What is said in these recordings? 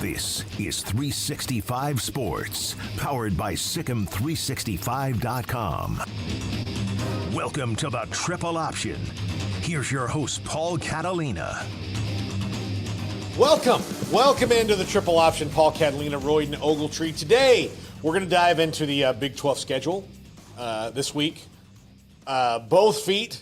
This is 365 Sports, powered by Sikkim365.com. Welcome to the Triple Option. Here's your host, Paul Catalina. Welcome into the Triple Option. Paul Catalina, Royden, Ogletree. Today, we're going to dive into the Big 12 schedule this week. Both feet.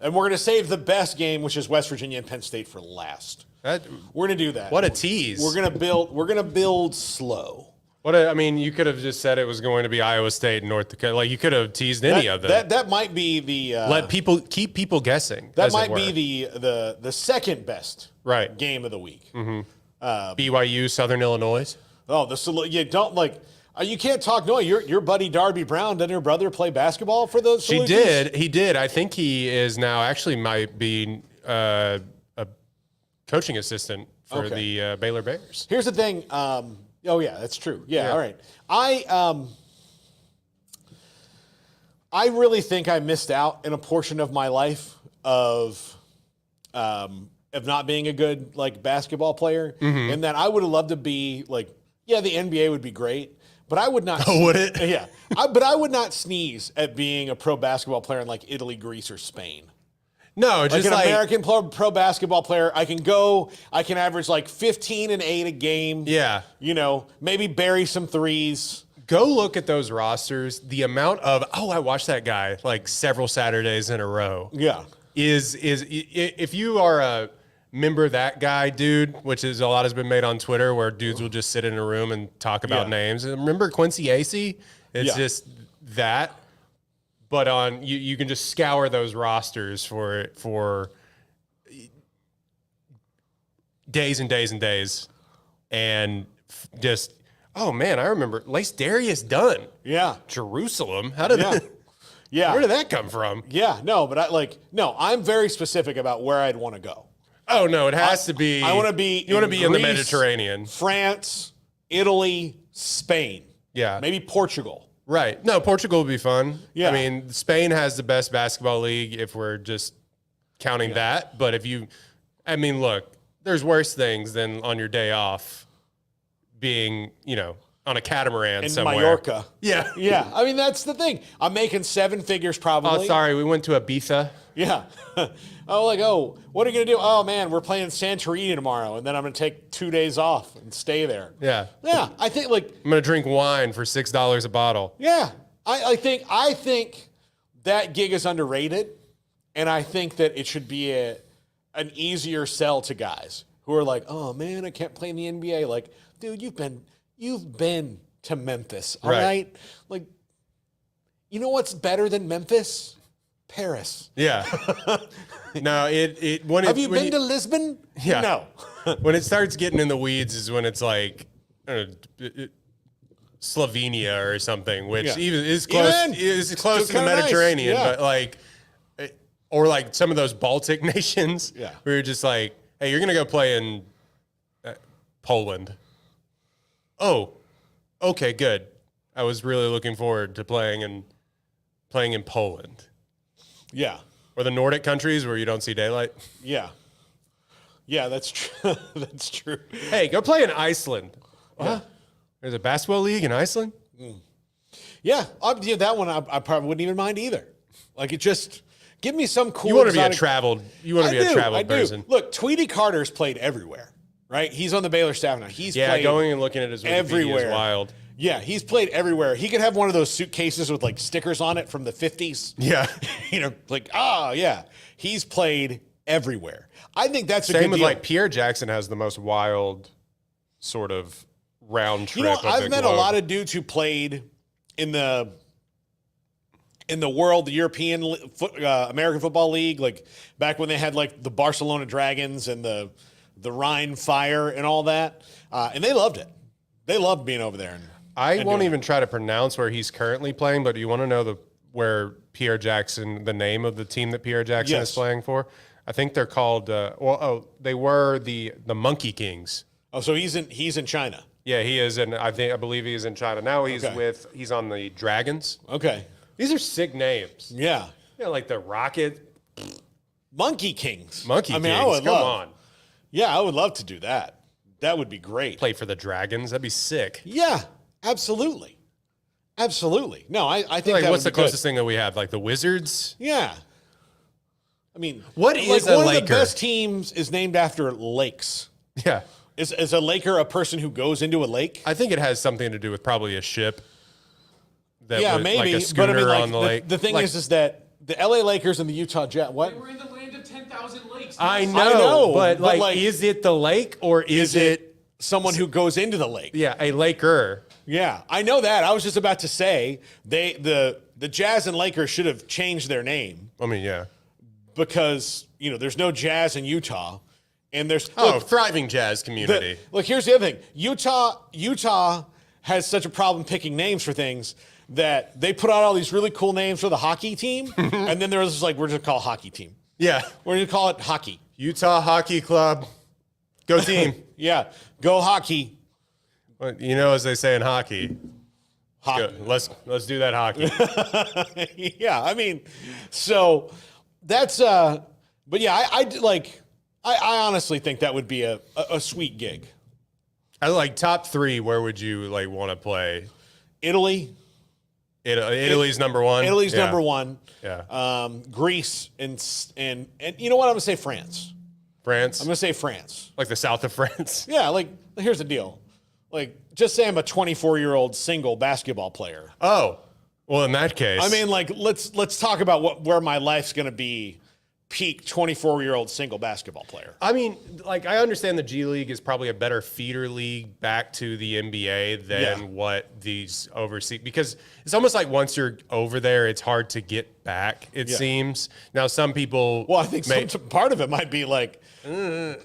And we're going to save the best game, which is West Virginia and Penn State, for last. We're going to do that. What a tease. We're going to build slow. You could have just said it was going to be Iowa State and North Dakota. Like, you could have teased any of them. That might be the let people keep people guessing. That might be the second best game of the week. Mm-hmm. BYU, Southern Illinois. Oh, you can't talk. No, your buddy Darby Brown, doesn't her brother play basketball for those? He did. I think he is now might be a coaching assistant for the Baylor Bears. Here's the thing. Oh yeah, that's true. Yeah. All right. I really think I missed out in a portion of my life of not being a good basketball player, and that I would have loved to be the NBA would be great, but I would not. Oh, would it? Yeah. But I would not sneeze at being a pro basketball player in Italy, Greece, or Spain. No, just an American pro basketball player. I can average 15 and 8 a game. Yeah. Maybe bury some threes. Go look at those rosters. The amount of, I watched that guy several Saturdays in a row. Yeah. Is if you are a member of that guy, dude, which is a lot has been made on Twitter where dudes will just sit in a room and talk about names. Remember Quincy Acey? It's just that. But you can just scour those rosters for days and days and days, and just I remember Lace Darius Dunn. Yeah, Jerusalem. How did that? Yeah, where did that come from? Yeah, no, but I'm very specific about where I'd want to go. Oh no, it has to be. I want to be. You want to be Greece, in the Mediterranean, France, Italy, Spain. Yeah, maybe Portugal. Right. No, Portugal would be fun. Yeah. I mean, Spain has the best basketball league if we're just counting that. But look, there's worse things than on your day off being, on a catamaran somewhere. In Mallorca. Yeah. Yeah. I mean, that's the thing. I'm making 7 figures probably. Oh, sorry. We went to Ibiza. Yeah. What are you going to do? Oh, man, we're playing Santorini tomorrow, and then I'm going to take 2 days off and stay there. Yeah. Yeah. I think, I'm going to drink wine for $6 a bottle. Yeah. I think that gig is underrated, and I think that it should be an easier sell to guys who are like, oh, man, I can't play in the NBA. Dude, you've been to Memphis, all right? You know what's better than Memphis? Paris. Yeah. No, Have you been to Lisbon? Yeah. No. When it starts getting in the weeds is when it's Slovenia or something, which even is close to the Mediterranean, nice. But or some of those Baltic nations. Yeah. Where you're just hey, you're gonna go play in Poland. Oh, okay, good. I was really looking forward to playing in Poland. Yeah. Or the Nordic countries where you don't see daylight. Yeah. Yeah, that's true. That's true. Hey, go play in Iceland. Yeah. There's a basketball league in Iceland? Yeah. That one I probably wouldn't even mind either. Give me some cool. You want to be a traveled person. Look, Tweety Carter's played everywhere, right? He's on the Baylor staff now. He's played going and looking at his Wikipedia everywhere. Is wild. Yeah, he's played everywhere. He could have one of those suitcases with stickers on it from the 50s. Yeah. He's played everywhere. I think that's a good deal. Same with Pierre Jackson has the most wild sort of round trip. I've met a lot of dudes who played in the European American Football League, back when they had the Barcelona Dragons and the Rhine Fire and all that, and they loved it. They loved being over there. I won't even try to pronounce where he's currently playing, but do you want to know where Pierre Jackson, the name of the team that Pierre Jackson is playing for? I think they're called. They were the Monkey Kings. Oh, so he's in China. Yeah, he is, and I believe he is in China now. He's on the Dragons. Okay, these are sick names. Yeah, like the Rocket, Monkey Kings. Monkey Kings. I would Come on. Yeah, I would love to do that. That would be great. Play for the Dragons. That'd be sick. Yeah, absolutely. Absolutely. No, I think Like, that what's would the be closest good. thing that we have? Like the Wizards? Yeah. I mean, What like is a one Laker? of the best teams is named after lakes. Yeah. Is a Laker a person who goes into a lake? I think it has something to do with probably a ship. That Yeah, would, maybe. Like a But schooner I mean, like, on the lake. the thing Like, is that the LA Lakers and the Utah Jazz. What? They were in the land of 10,000 lakes. I know, know, but, but like, is it the lake or is it someone who goes into the lake? yeah, a Laker? Yeah, I know that. I was just about to say the Jazz and Lakers should have changed their name I mean, yeah. because there's no Jazz in Utah, and there's Thriving jazz community. Look, here's the other thing. Utah has such a problem picking names for things that they put out all these really cool names for the hockey team, and then there was just like, we're just gonna call it hockey team. Yeah. We're gonna call it hockey. Utah Hockey Club. Go team. Yeah, go hockey. Well, as they say in hockey. Hockey. Let's do that hockey. Yeah, I mean, so that's but yeah, I honestly think that would be a sweet gig. I like top 3. Where would you like want to play? Italy. Italy's number 1. Italy's Yeah. number 1. Yeah. Greece and you know what? I'm gonna say France. France. I'm gonna say France. Like the south of France. Yeah, like here's the deal. Like, just say I'm a 24-year-old single basketball player. Oh, well, in that case, I mean, like, let's talk about where my life's gonna be. Peak 24-year-old single basketball player. I mean, like, I understand the G League is probably a better feeder league back to the NBA than what these overseas, because it's almost like once you're over there, it's hard to get back, it seems. Now, some people. Well, I think some part of it might be like, I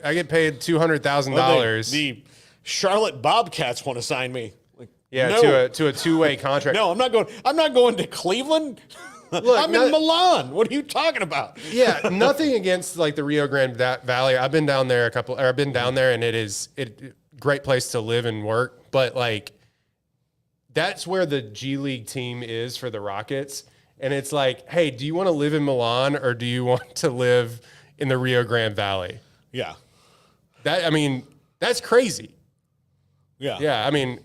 get paid $200,000. The Charlotte Bobcats want to sign me. Like, yeah, no. to a 2-way contract. No, I'm not going to Cleveland. Look, I'm in Milan. What are you talking about? Yeah, nothing against like the Rio Grande Valley. I've been down there and it is great place to live and work. But like, that's where the G League team is for the Rockets. And it's like, hey, do you want to live in Milan or do you want to live in the Rio Grande Valley? Yeah. That's crazy. Yeah. Yeah. I mean,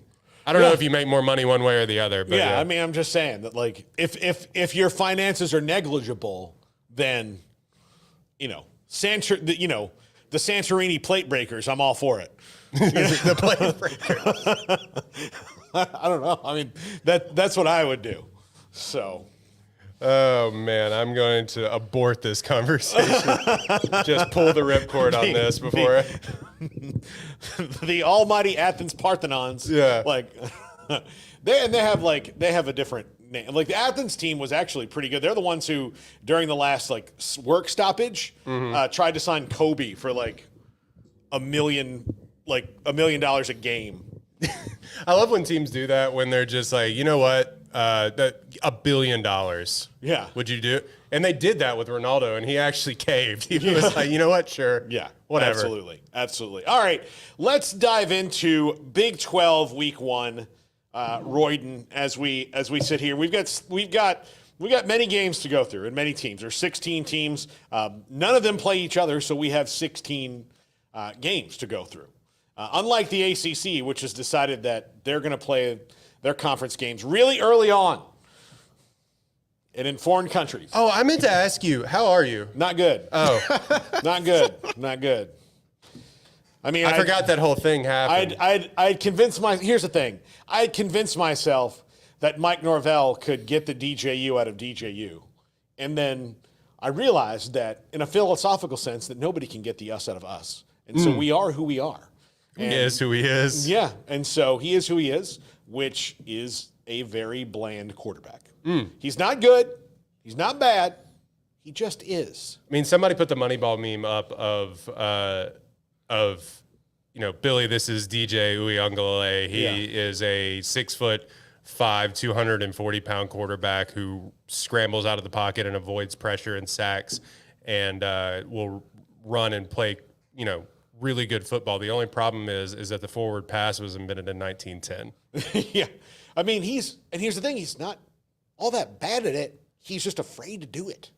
I don't know if you make more money one way or the other, but yeah, I mean, I'm just saying that, like, if your finances are negligible, then, the Santorini plate breakers, I'm all for it. the plate breakers. I don't know. I mean, that's what I would do. So. Oh man, I'm going to abort this conversation. Just pull the ripcord on this before the almighty Athens Parthenons. Yeah, like they have a different name. Like the Athens team was actually pretty good. They're the ones who during the last work stoppage tried to sign Kobe for like $1 million a game. I love when teams do that when they're just like, you know what? $1 billion. Yeah. Would you do it? And they did that with Ronaldo, and he actually caved. He was like, you know what? Sure. Yeah. Whatever. Absolutely. All right. Let's dive into Big 12 Week 1. Royden, as we sit here, we've got many games to go through and many teams. There's 16 teams. None of them play each other, so we have 16 games to go through. Unlike the ACC, which has decided that they're going to play their conference games really early on and in foreign countries. Oh, I meant to ask you, how are you? Not good. Oh. Not good. I mean, I forgot that whole thing happened. I'd convinced here's the thing. I had convinced myself that Mike Norvell could get the DJU out of DJU. And then I realized that in a philosophical sense that nobody can get the us out of us. And so we are who we are. He is who he is. Yeah, and so he is who he is, which is a very bland quarterback. He's not good. He's not bad. He just is. I mean, somebody put the Moneyball meme up of Billy, this is DJ Uyunglele. He is a 6'5", 240-pound quarterback who scrambles out of the pocket and avoids pressure and sacks and will run and play, really good football. The only problem is that the forward pass was invented in 1910. Yeah. I mean, here's the thing. He's not all that bad at it. He's just afraid to do it.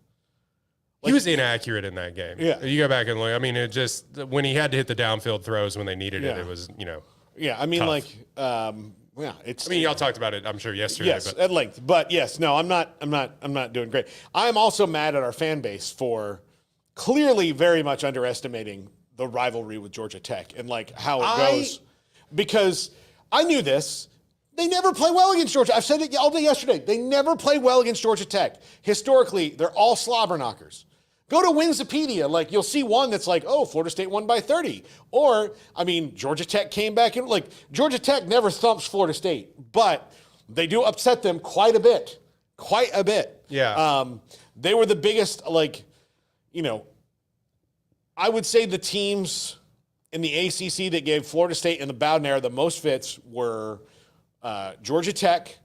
He was inaccurate in that game. Yeah. You go back and look. I mean, it just when he had to hit the downfield throws when they needed it, it was Yeah, I mean, tough. it's. I mean, y'all talked about it, I'm sure, yesterday. Yes, but at length. But yes, no, I'm not doing great. I'm also mad at our fan base for clearly very much underestimating the rivalry with Georgia Tech and like how it goes. Because I knew this. They never play well against Georgia. I've said it all day yesterday. They never play well against Georgia Tech. Historically, they're all slobber knockers. Go to Winsipedia. Like, you'll see one that's like, oh, Florida State won by 30. Or, I mean, Georgia Tech came back and, like, Georgia Tech never thumps Florida State. But they do upset them quite a bit. Quite a bit. Yeah. They were the biggest, like, I would say the teams in the ACC that gave Florida State and the Bowden the most fits were Georgia Tech,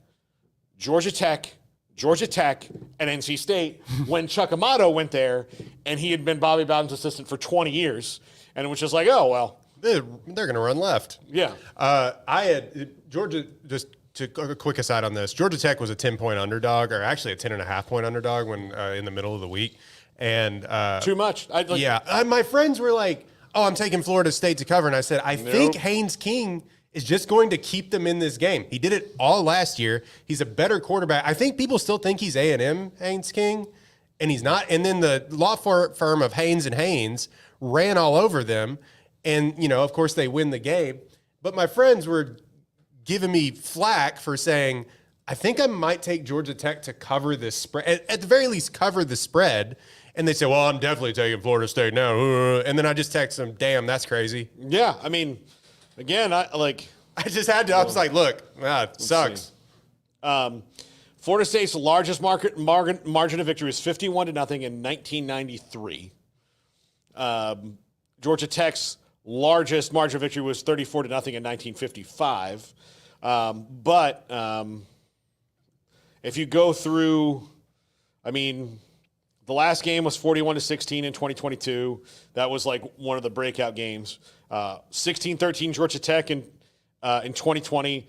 and NC State when Chuck Amato went there and he had been Bobby Bowden's assistant for 20 years. And it was just like, oh, well. they're going to run left. Yeah. I had Georgia, just to a quick aside on this, Georgia Tech was a 10-point underdog, or actually a 10.5-point underdog when in the middle of the week. And too much. My friends were like, oh, I'm taking Florida State to cover. And I said, I think Haynes King is just going to keep them in this game. He did it all last year. He's a better quarterback. I think people still think he's A&M Haynes King, and he's not. And then the law firm of Haynes and Haynes ran all over them. And, of course, they win the game. But my friends were giving me flack for saying, I think I might take Georgia Tech to cover this spread, at the very least cover the spread. And they said, well, I'm definitely taking Florida State now. And then I just text them, damn, that's crazy. Yeah, I mean, again, I just had to, I was like, look, it sucks. Florida State's largest margin of victory was 51-0 in 1993. Georgia Tech's largest margin of victory was 34-0 in 1955. If you go through, I mean, the last game was 41-16 in 2022. That was like one of the breakout games. 16-13 Georgia Tech in 2020.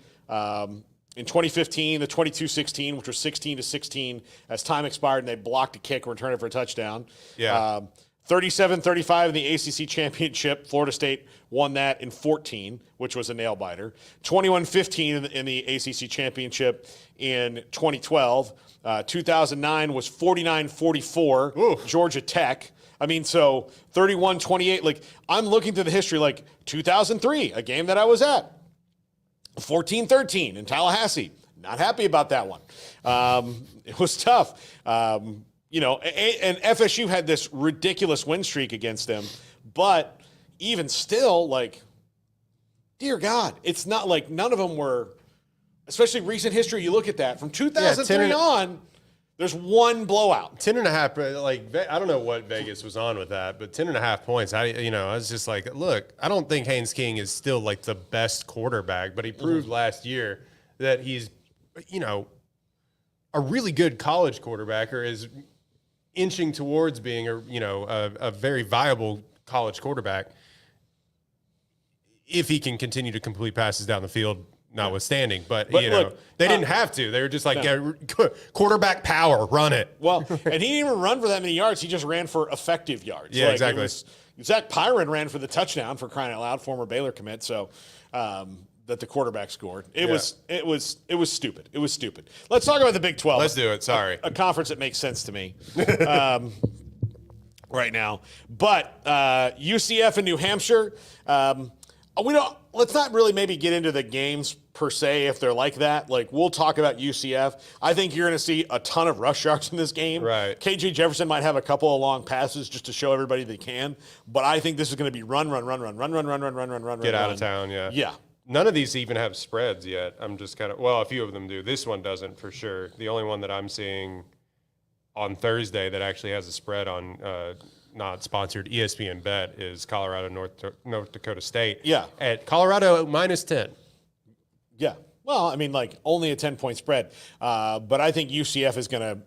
In 2015, the 22-16, which was 16-16 as time expired and they blocked a kick and returned it for a touchdown. Yeah. 37-35 in the ACC championship. Florida State won that in 14, which was a nail-biter. 21-15 in the ACC championship in 2012. 2009 was 49-44, Georgia Tech. I mean, so 31-28. Like, I'm looking through the history, like 2003, a game that I was at. 14-13 in Tallahassee. Not happy about that one. It was tough. And FSU had this ridiculous win streak against them. But even still, like, dear God, it's not like none of them were, especially recent history, you look at that. From 2003 on, there's one blowout. 10.5, like, I don't know what Vegas was on with that, but 10.5 points. I was just like, look, I don't think Haynes King is still like the best quarterback, but he proved last year that he's, a really good college quarterback, or is inching towards being a very viable college quarterback if he can continue to complete passes down the field. Notwithstanding, but look, they didn't have to. They were just like, quarterback power, run it. Well, and he didn't even run for that many yards. He just ran for effective yards. Yeah, exactly. Zach Pyron ran for the touchdown, for crying out loud, former Baylor commit. So that the quarterback scored. It was stupid. It was stupid. Let's talk about the Big 12. Let's do it. Sorry, a conference that makes sense to me. Right now, but UCF and New Hampshire. Let's not really maybe get into the games per se if they're like that. Like, we'll talk about UCF. I think you're going to see a ton of rush yards in this game. Right. KJ Jefferson might have a couple of long passes just to show everybody they can, but I think this is going to be run. Get out of town, yeah. Yeah. None of these even have spreads yet. I'm just kind of, a few of them do. This one doesn't for sure. The only one that I'm seeing on Thursday that actually has a spread on not sponsored ESPN Bet is Colorado North Dakota State. Yeah. At Colorado -10. Yeah. Well, I mean, like, only a 10-point spread. But I think UCF is going to,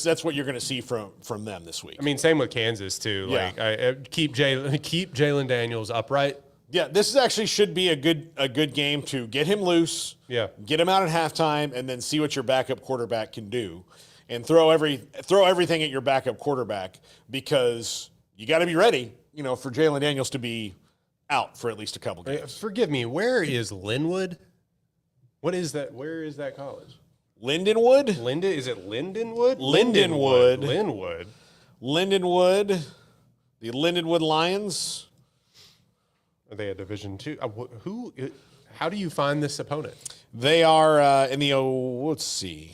that's what you're going to see from them this week. I mean, same with Kansas too. Yeah. Like, keep Jalen Daniels upright. Yeah, this actually should be a good game to get him loose. Yeah. Get him out at halftime, and then see what your backup quarterback can do. and throw everything at your backup quarterback because you got to be ready, for Jalen Daniels to be out for at least a couple games. Forgive me, where is Linwood? What is that? Where is that college? Lindenwood? Is it Lindenwood? Lindenwood. Lindenwood. The Lindenwood Lions. Are they a Division II? How do you find this opponent? They are in the, let's see.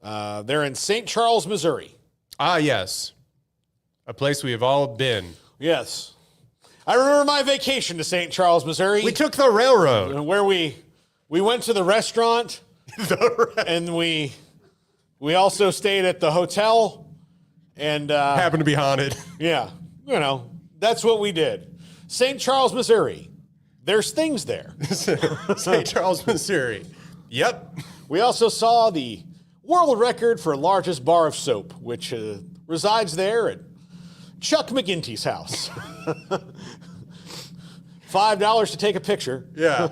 They're in St. Charles, Missouri. Ah, yes. A place we have all been. Yes. I remember my vacation to St. Charles, Missouri. We took the railroad. Where we went to the restaurant. And we also stayed at the hotel. And happened to be haunted. Yeah. That's what we did. St. Charles, Missouri. There's things there. St. Charles, Missouri. Yep. We also saw the world record for largest bar of soap, which resides there at Chuck McGinty's house. $5 to take a picture. Yeah.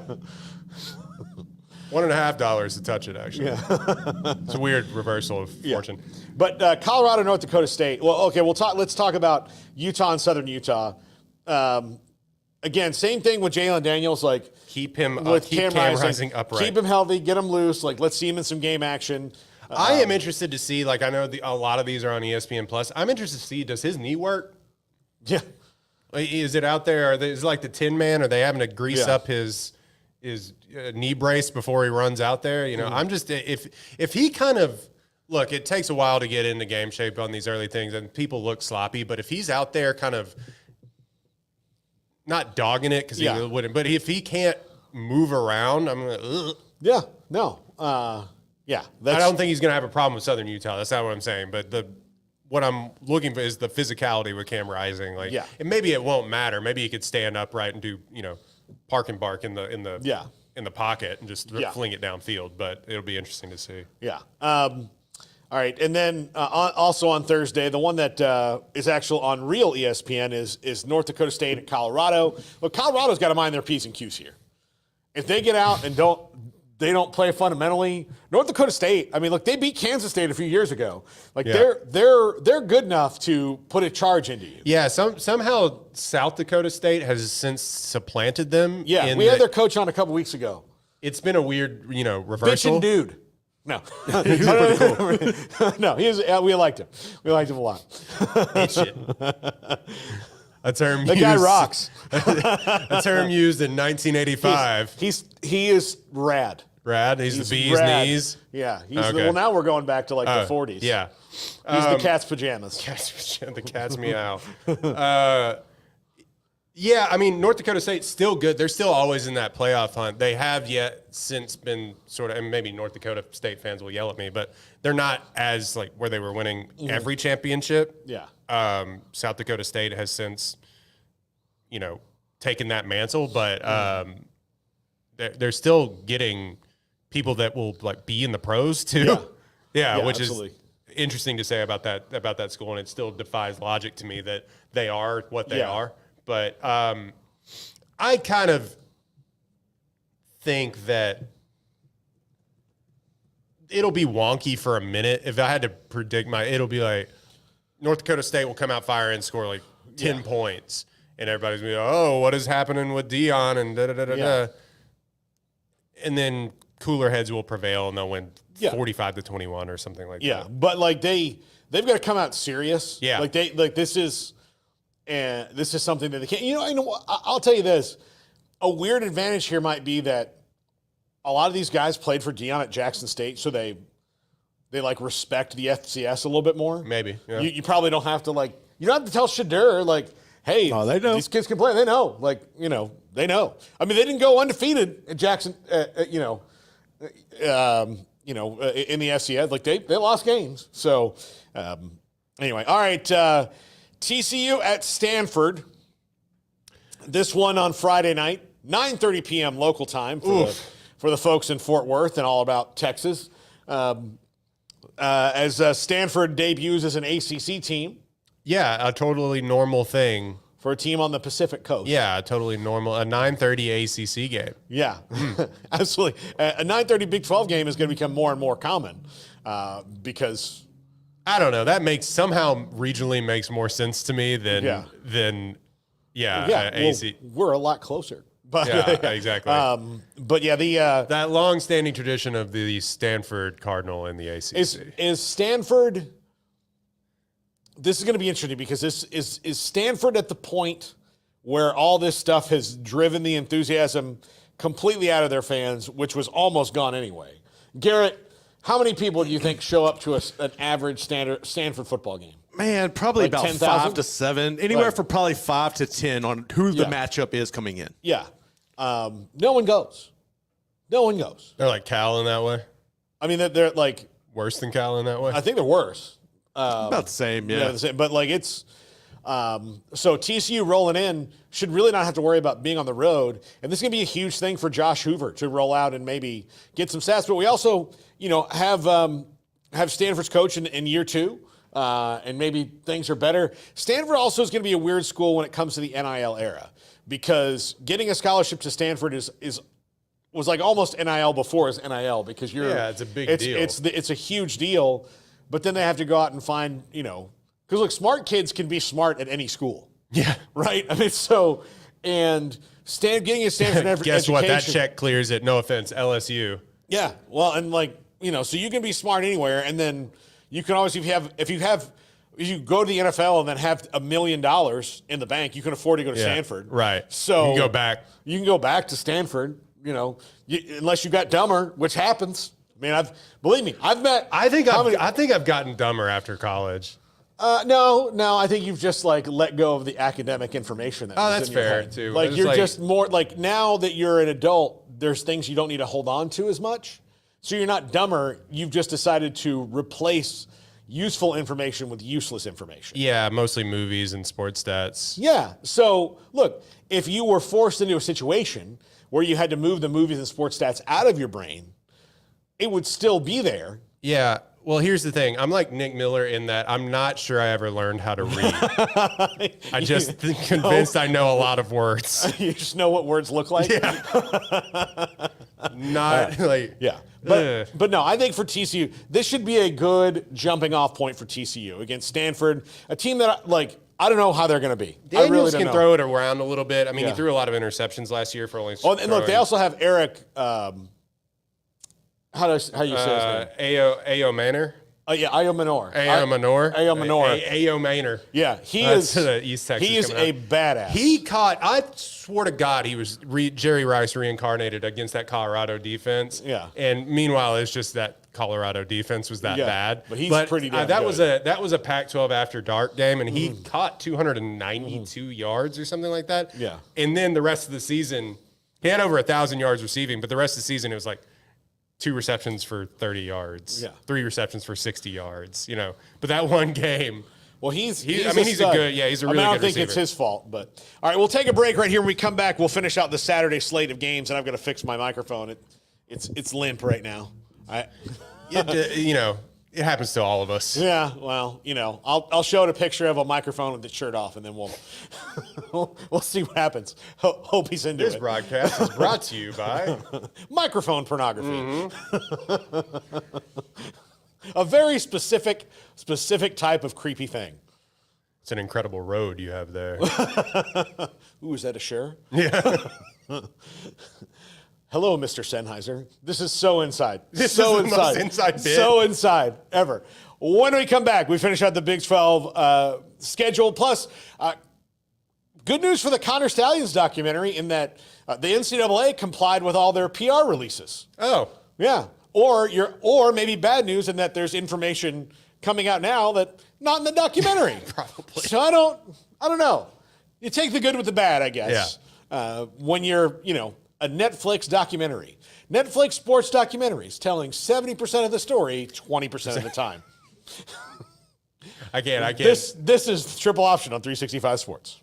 $1.50 to touch it, actually. Yeah. It's a weird reversal of fortune. But Colorado, North Dakota State. Well, okay, let's talk about Utah and Southern Utah. Again, same thing with Jalen Daniels. Like keep him up, keep Cam Rising upright. Keep him healthy, get him loose. Like let's see him in some game action. I am interested to see. Like I know a lot of these are on ESPN Plus. I'm interested to see, does his knee work? Yeah. Is it out there? Is it like the Tin Man? Are they having to grease up his knee brace before he runs out there? I'm just if he kind of look. It takes a while to get into game shape on these early things, and people look sloppy. But if he's out there, kind of. Not dogging it because he wouldn't, but if he can't move around, I'm like, ugh. Yeah, no. I don't think he's going to have a problem with Southern Utah. That's not what I'm saying. But what I'm looking for is the physicality with Cam Rising. And maybe it won't matter. Maybe he could stand upright and do park and bark in the pocket and just fling it downfield. But it'll be interesting to see. Yeah. All right, and then also on Thursday, the one that is actually on real ESPN is North Dakota State at Colorado. Look, Colorado's got to mind their P's and Q's here. If they get out and they don't play fundamentally, North Dakota State. I mean, look, they beat Kansas State a few years ago. They're good enough to put a charge into you. Yeah, somehow South Dakota State has since supplanted them. Yeah, we had their coach on a couple weeks ago. It's been a weird, reversal. Bitchin' dude. No, he's pretty cool. No, we liked him. We liked him a lot. A term. The guy rocks. A term used in 1985. He is rad. Rad. He's the bee's rad. Knees. Yeah. Well, now we're going back to the 40s. Yeah. He's the cat's pajamas. The cat's meow. Yeah, I mean, North Dakota State's still good. They're still always in that playoff hunt. They have yet since been sort of, and maybe North Dakota State fans will yell at me, but they're not as where they were winning every championship. Yeah. South Dakota State has since, taken that mantle, but they're still getting people that will be in the pros too. Yeah, which absolutely. Is interesting to say about that school, and it still defies logic to me that they are what they are. But I kind of think that it'll be wonky for a minute. If I had to predict it'll be like North Dakota State will come out firing and score 10 points. And everybody's going to be, oh, what is happening with Dion and da-da-da-da-da. And then cooler heads will prevail and they'll win 45-21 or something like that. Yeah, but they've got to come out serious. Yeah. This is something that they can't. I'll tell you this. A weird advantage here might be that a lot of these guys played for Dion at Jackson State, so they respect the FCS a little bit more. Maybe. Yeah. You probably don't have to you don't have to tell Shadur hey, they know. These kids can play. They know. They know. I mean, they didn't go undefeated at Jackson. In the FCS, they lost games. So anyway, all right. TCU at Stanford. This one on Friday night, 9:30 p.m. local time for the folks in Fort Worth and all about Texas. As Stanford debuts as an ACC team. Yeah, a totally normal thing. For a team on the Pacific Coast. Yeah, totally normal. A 9:30 ACC game. Yeah, absolutely. A 9:30 Big 12 game is going to become more and more common. because I don't know. That makes somehow regionally makes more sense to me than AC. well, we're a lot closer. But Yeah, exactly. But yeah, that long-standing tradition of the Stanford Cardinal in the ACC is Stanford. This is going to be interesting because this is Stanford at the point where all this stuff has driven the enthusiasm completely out of their fans, which was almost gone anyway. Garrett, how many people do you think show up to an average Stanford football game? Man, probably Like about 10,000? 5 to 7, anywhere from probably 5 to 10 on who the matchup is coming in. Yeah. No one goes. No one goes. They're like Cal in that way. I mean, they're like, Worse than Cal in that way. I think they're worse. About the same, yeah. The same. But like it's, so TCU rolling in should really not have to worry about being on the road. And this is going to be a huge thing for Josh Hoover to roll out and maybe get some stats. But we also, have Stanford's coach in year 2. And maybe things are better. Stanford also is going to be a weird school when it comes to the NIL era because getting a scholarship to Stanford was like almost NIL before is NIL because it's a big deal. It's a huge deal, but then they have to go out and find because look, smart kids can be smart at any school. Yeah, right. I mean, getting a Stanford Guess education, what? That check clears it. No offense, LSU. Yeah, well, and so you can be smart anywhere, and then. You can always, if you go to the NFL and then have $1 million in the bank, you can afford to go to Stanford. Right. So you can go back. You can go back to Stanford, unless you got dumber, which happens. I mean, believe me, I've met. I think I've gotten dumber after college. No, I think you've just let go of the academic information. That's fair too. Like you're just more now that you're an adult, there's things you don't need to hold on to as much. So you're not dumber. You've just decided to replace useful information with useless information. Yeah, mostly movies and sports stats. Yeah. So look, if you were forced into a situation where you had to move the movies and sports stats out of your brain, it would still be there. Yeah. Well, here's the thing. I'm like Nick Miller in that I'm not sure I ever learned how to read. I just convinced I know a lot of words. You just know what words look like? Yeah. Yeah. But no, I think for TCU, this should be a good jumping off point for TCU against Stanford, a team that I don't know how they're going to be. Daniels I really don't can know. throw it around a little bit. I mean, he threw a lot of interceptions last year for only. Oh, and look, they also have Eric. How do you say his name? Ayo Manor. Yeah, Ayo Manor. Ayo Manor. Yeah, That's the East Texas. He is a badass. He caught. I swore to God, he was Jerry Rice reincarnated against that Colorado defense. Yeah. And meanwhile, it's just that Colorado defense was that bad. But he's pretty damn that good. was a Pac-12 after dark game, and he caught 292 yards or something like that. Yeah. And then the rest of the season, he had over 1,000 yards receiving, but the rest of the season it was 2 receptions for 30 yards, 3 receptions for 60 yards, But that one game, well, he's a he's a really good receiver. I don't think it's his fault, but all right, we'll take a break right here. When we come back, we'll finish out the Saturday slate of games, and I've got to fix my microphone. It's limp right now. It happens to all of us. Yeah, well, I'll show it a picture of a microphone with the shirt off, and then we'll see what happens. Hope he's into This it. broadcast is brought to you by Microphone pornography. A very specific type of creepy thing. It's an incredible road you have there. Ooh, is that a sure? Yeah. Hello, Mr. Sennheiser. This is so inside. This is the most inside bit. So inside ever. When we come back, we finish out the Big 12 schedule. Plus, good news for the Connor Stalions documentary in that the NCAA complied with all their PR releases. Oh. Yeah. Or maybe bad news in that there's information coming out now that not in the documentary. Probably. So I don't know. You take the good with the bad, I guess. Yeah. When you're, a Netflix documentary. Netflix sports documentaries telling 70% of the story 20% of the time. I can't. This is Triple Option on 365 Sports.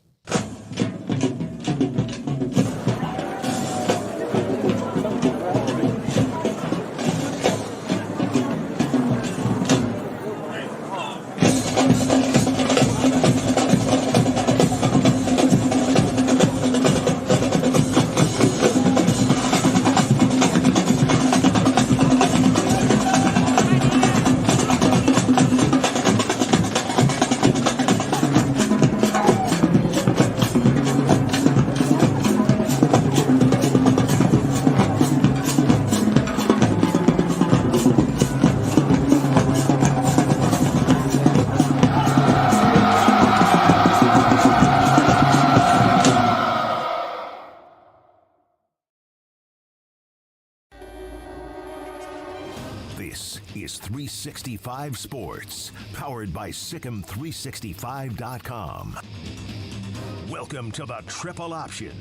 365 Sports, powered by Sikkim365.com. Welcome to the Triple Option.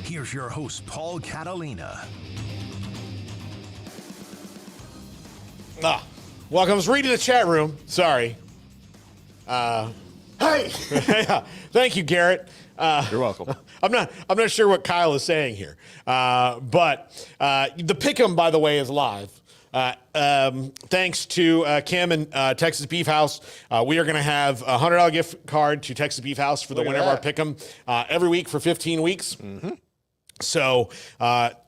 Here's your host, Paul Catalina. Welcome. I was reading the chat room. Sorry. Hey! Yeah, thank you, Garrett. You're welcome. I'm not sure what Kyle is saying here. But the Pick'em, by the way, is live. Thanks to Kim and Texas Beef House, we are going to have a $100 gift card to Texas Beef House for the winner of our Pick'em every week for 15 weeks. Mm-hmm. So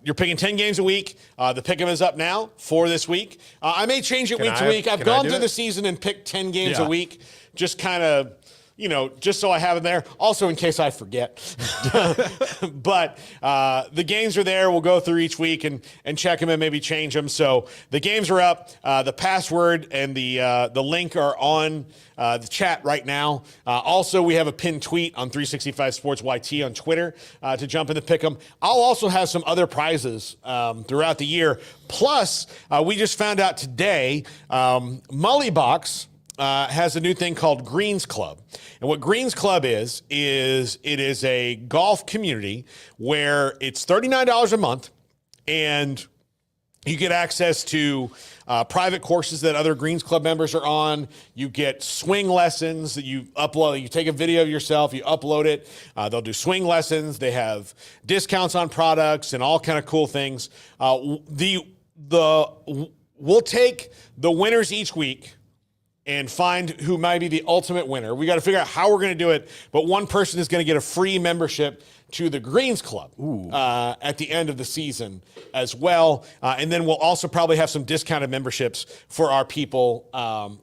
you're picking 10 games a week. The Pick'em is up now for this week. I may change it week to week. I've gone through the season and picked 10 games a week, just kind of, just so I have them there. Also, in case I forget. But the games are there. We'll go through each week and check them and maybe change them. So the games are up. The password and the link are on the chat right now. Also, we have a pinned tweet on 365 Sports YT on Twitter to jump in the Pick'em. I'll also have some other prizes throughout the year. Plus, we just found out today, Mullybox has a new thing called Greens Club. And what Greens Club is it is a golf community where it's $39 a month and you get access to private courses that other Greens Club members are on. You get swing lessons that you upload. You take a video of yourself, you upload it. They'll do swing lessons. They have discounts on products and all kind of cool things. We'll take the winners each week and find who might be the ultimate winner. We got to figure out how we're going to do it, but one person is going to get a free membership to the Greens Club at the end of the season as well. And then we'll also probably have some discounted memberships for our people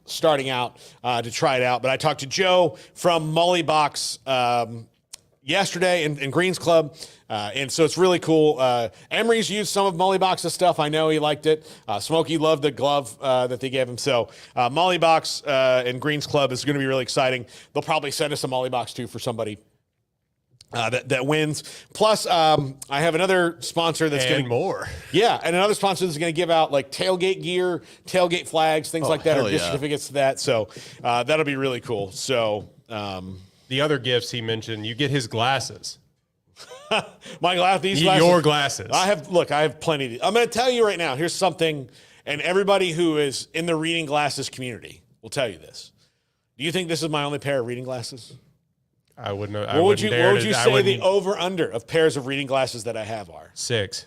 starting out to try it out. But I talked to Joe from Mullybox yesterday in Greens Club. And so it's really cool. Emery's used some of Mullybox's stuff. I know he liked it. Smokey loved the glove that they gave him. So Mullybox and Greens Club is going to be really exciting. They'll probably send us a Mullybox too for somebody that wins. Plus, I have another sponsor that's going to more. Yeah, and another sponsor that's going to give out like tailgate gear, tailgate flags, things like that, or gift certificates to that. So that'll be really cool. So the other gifts he mentioned, you get his glasses. My glasses. Your glasses. I have plenty of these. I'm going to tell you right now, here's something, and everybody who is in the reading glasses community will tell you this. Do you think this is my only pair of reading glasses? I wouldn't know. What would you say the over-under of pairs of reading glasses that I have are? 6.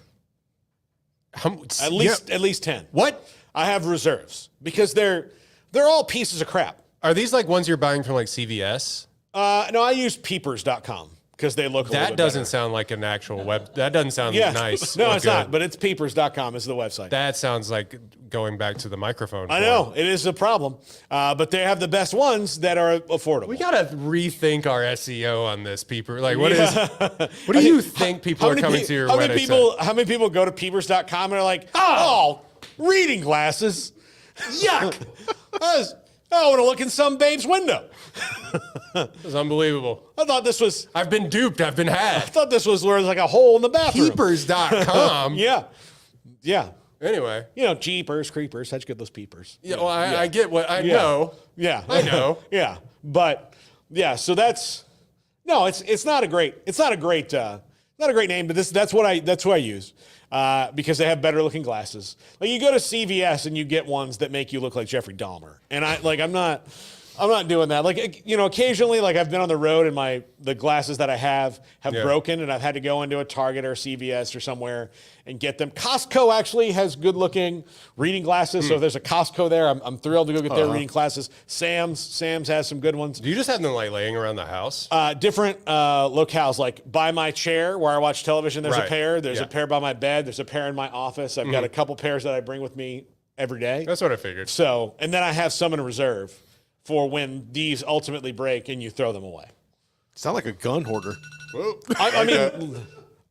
At least 10. What? I have reserves because they're all pieces of crap. Are these like ones you're buying from like CVS? No, I use peepers.com. Because they look a little bit doesn't better. sound like an actual web. That doesn't sound nice. No, it's not. But it's peepers.com is the website. That sounds like going back to the microphone. I know. It is a problem. But they have the best ones that are affordable. We got to rethink our SEO on this, Peeper. Like, what do you think people are coming to your website? How many people go to peepers.com and are like, oh reading glasses? Yuck. I want to look in some babe's window. It's unbelievable. I thought this was... I've been duped. I've been had. I thought this was where there's like a hole in the bathroom. Peepers.com. Yeah. Anyway. Jeepers, creepers. How'd you get those peepers? Yeah, well, I get what I know. Yeah. I know. Yeah. But, yeah, so that's... No, it's not a great name, but that's what I use. Because they have better looking glasses. Like you go to CVS and you get ones that make you look like Jeffrey Dahmer. And I'm not doing that. Like, occasionally, like I've been on the road and the glasses that I have broken and I've had to go into a Target or CVS or somewhere and get them. Costco actually has good looking reading glasses. So if there's a Costco there, I'm thrilled to go get their reading glasses. Sam's has some good ones. Do you just have them like laying around the house? Different locales, like by my chair where I watch television, there's a pair. There's a pair by my bed. There's a pair in my office. I've got a couple pairs that I bring with me every day. That's what I figured. So, and then I have some in reserve for when these ultimately break and you throw them away. Sound like a gun hoarder. I mean,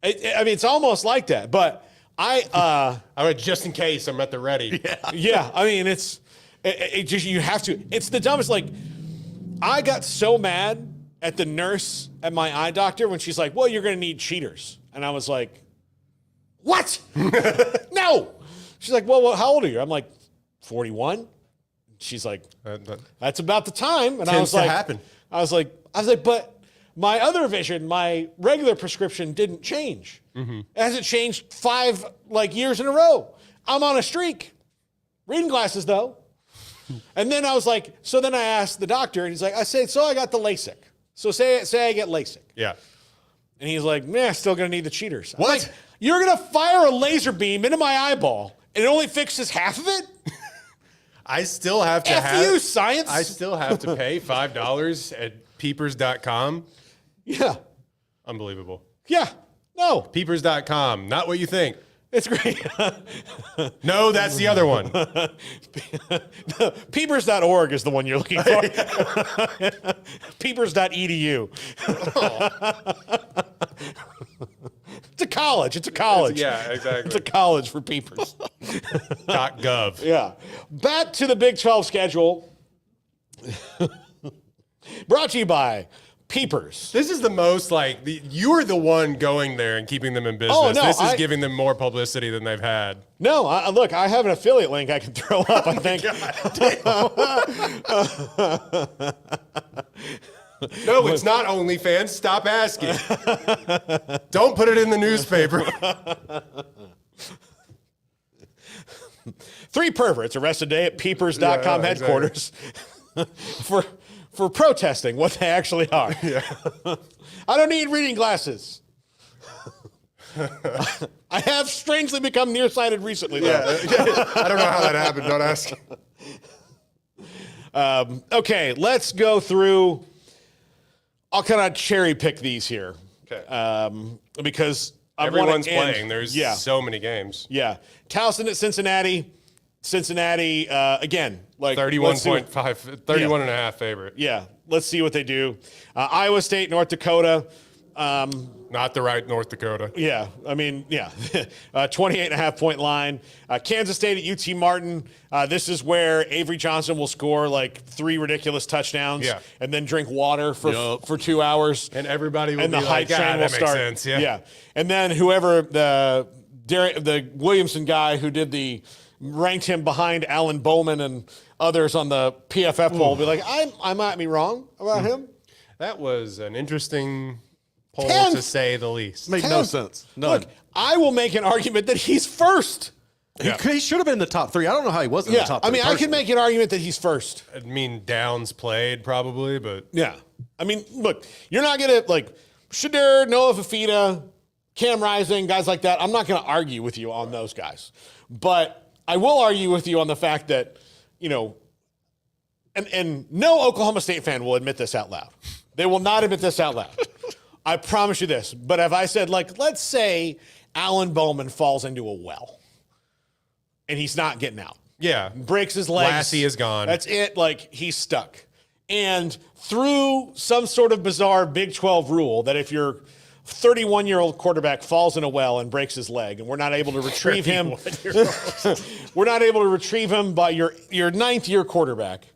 it's almost like that, but I mean, just in case I'm at the ready. Yeah. I mean, it's just, you have to, it's the dumbest. Like I got so mad at the nurse at my eye doctor when she's like, well, you're going to need cheaters. And I was like, what? No. She's like, well, how old are you? I'm like, 41. she's like, that's about the time. And I was to like, happen. I was like, but my other vision, my regular prescription didn't change. It hasn't changed 5 years in a row. I'm on a streak. Reading glasses though. And then I was like, so then I asked the doctor, and he's like, I got the LASIK. So say I get LASIK. Yeah. And he's like, still gonna need the cheaters. I'm What? like, you're gonna fire a laser beam into my eyeball, and it only fixes half of it? I still have to F you, science. I still have to pay $5 at peepers.com. Yeah. Unbelievable. Yeah. No. Peepers.com. Not what you think. It's great. No, that's the other one. Peepers.org is the one you're looking for. Peepers.edu. It's a college. Yeah, exactly. It's a college for peepers. .gov. Yeah. Back to the Big 12 schedule. Brought to you by Peepers. This is the most you're the one going there and keeping them in business. Oh, no, this is giving them more publicity than they've had. No, look, I have an affiliate link I can throw up, I think. No, it's not OnlyFans. Stop asking. Don't put it in the newspaper. 3 perverts arrested today at Peepers.com headquarters for protesting what they actually are. Yeah. I don't need reading glasses. I have strangely become nearsighted recently, though. I don't know how that happened. Don't ask. Okay, let's go through. I'll kind of cherry pick these here. Okay. Because everyone's playing. There's so many games. Yeah. Towson at Cincinnati. Cincinnati, again, 31.5, 31 and a half favorite. Yeah. Let's see what they do. Iowa State, North Dakota. Not the right North Dakota. Yeah. I mean, yeah. 28.5-point line. Kansas State at UT Martin. This is where Avery Johnson will score 3 ridiculous touchdowns and then drink water for 2 hours. And everybody will and be the hype train will that start. makes sense. Yeah. And then whoever the Williamson guy who ranked him behind Alan Bowman and others on the PFF poll will be like, I might be wrong about him. That was an interesting poll, to say the least. Made no sense. None. Look, I will make an argument that he's first. He should have been in the top 3. I don't know how he wasn't in the top 3. I mean, I can make an argument that he's first. I mean, downs played probably, but Yeah. I mean, look, you're not going to, Shadur, Noah Fafita, Cam Rising, guys like that. I'm not going to argue with you on those guys. But I will argue with you on the fact that, and no Oklahoma State fan will admit this out loud. They will not admit this out loud. I promise you this. But if I said, let's say Alan Bowman falls into a well and he's not getting out. yeah, Breaks his legs. Lassie is gone. That's it. He's stuck. And through some sort of bizarre Big 12 rule that if your 31-year-old quarterback falls in a well and breaks his leg and we're not able to retrieve him, we're not able to retrieve him, but your 9th-year quarterback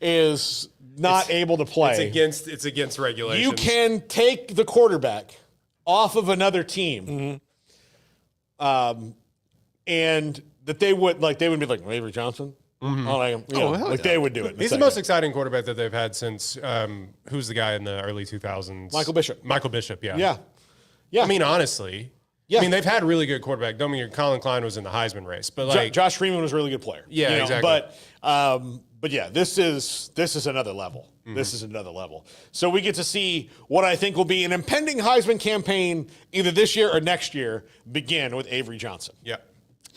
is not able to play. It's against regulations. You can take the quarterback off of another team, and that they would be like Avery Johnson. They would do it. He's the most exciting quarterback that they've had since who's the guy in the early 2000s? Michael Bishop. Michael Bishop, yeah. Yeah. I mean, honestly, they've had really good quarterback. Don't mean Colin Klein was in the Heisman race, but Josh Freeman was a really good player. Yeah, exactly. But yeah, this is another level. Mm-hmm. This is another level. So we get to see what I think will be an impending Heisman campaign either this year or next year begin with Avery Johnson. Yeah.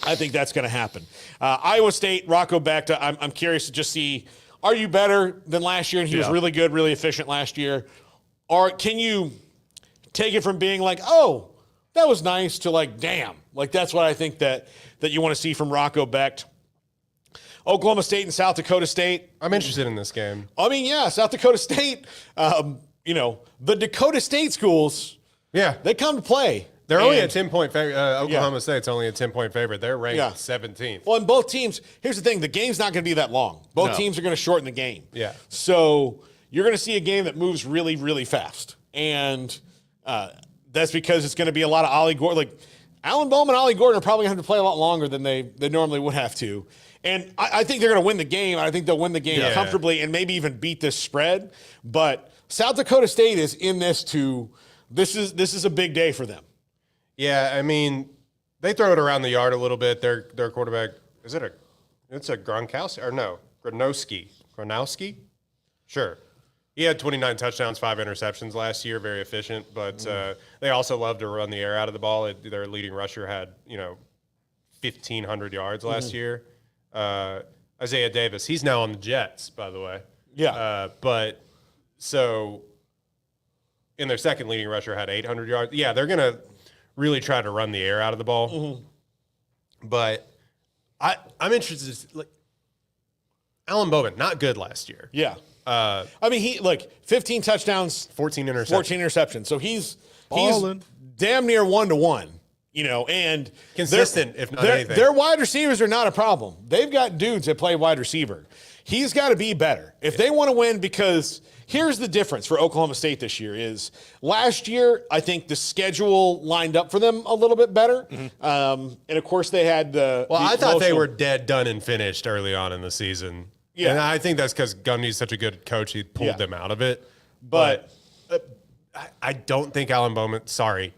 I think that's going to happen. Iowa State, Rocco Becta, I'm curious to just see, are you better than last year? And he was really good, really efficient last year. Or can you take it from being oh, that was nice to damn. That's what I think that you want to see from Rocco Becht. Oklahoma State and South Dakota State. I'm interested in this game. I mean, yeah, South Dakota State, the Dakota State schools, they come to play. They're only a 10-point favorite. Oklahoma State's only a 10-point favorite. They're ranked 17th. Well, and both teams, here's the thing, the game's not going to be that long. Both teams are going to shorten the game. Yeah. So you're going to see a game that moves really, really fast. And that's because it's going to be a lot of Ollie Gordon. Allen Bowman and Ollie Gordon are probably going to have to play a lot longer than they normally would have to. And I think they're going to win the game. I think they'll win the game comfortably and maybe even beat this spread. But South Dakota State is in this to this is a big day for them. Yeah, I mean, they throw it around the yard a little bit. Their quarterback, it's a Gronkowski or no, Gronowski? Sure. He had 29 touchdowns, 5 interceptions last year, very efficient, but they also love to run the air out of the ball. Their leading rusher had, 1,500 yards last year. Isaiah Davis, he's now on the Jets, by the way. Yeah. But so in their second leading rusher had 800 yards. Yeah, they're going to really try to run the air out of the ball. Mm-hmm. But I'm interested. Like Allen Bowman, not good last year. Yeah. I mean, 15 touchdowns, 14 interceptions. So he's Ballin'. damn near 1-to-1, and consistent, if not anything. Their wide receivers are not a problem. They've got dudes that play wide receiver. He's got to be better if they want to win, because here's the difference for Oklahoma State this year is last year, I think the schedule lined up for them a little bit better. Mm-hmm. And of course they had I thought they were dead, done, and finished early on in the season. Yeah. And I think that's because Gundy's such a good coach, he pulled them out of it. But I don't think Allen Bowman,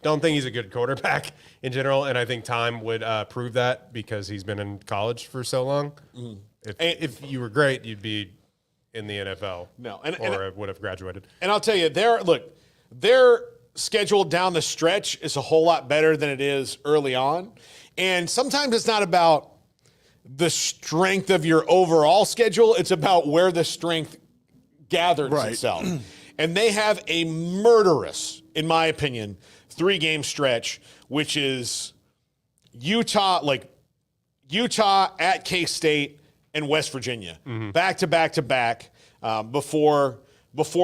don't think he's a good quarterback in general. And I think time would prove that because he's been in college for so long. Mm-hmm. If you were great, you'd be in the NFL. No, or would have graduated. And I'll tell you, their schedule down the stretch is a whole lot better than it is early on. And sometimes it's not about the strength of your overall schedule. It's about where the strength gathers itself. And they have a murderous, in my opinion, 3-game stretch, which is Utah at K-State and West Virginia, back to back to back before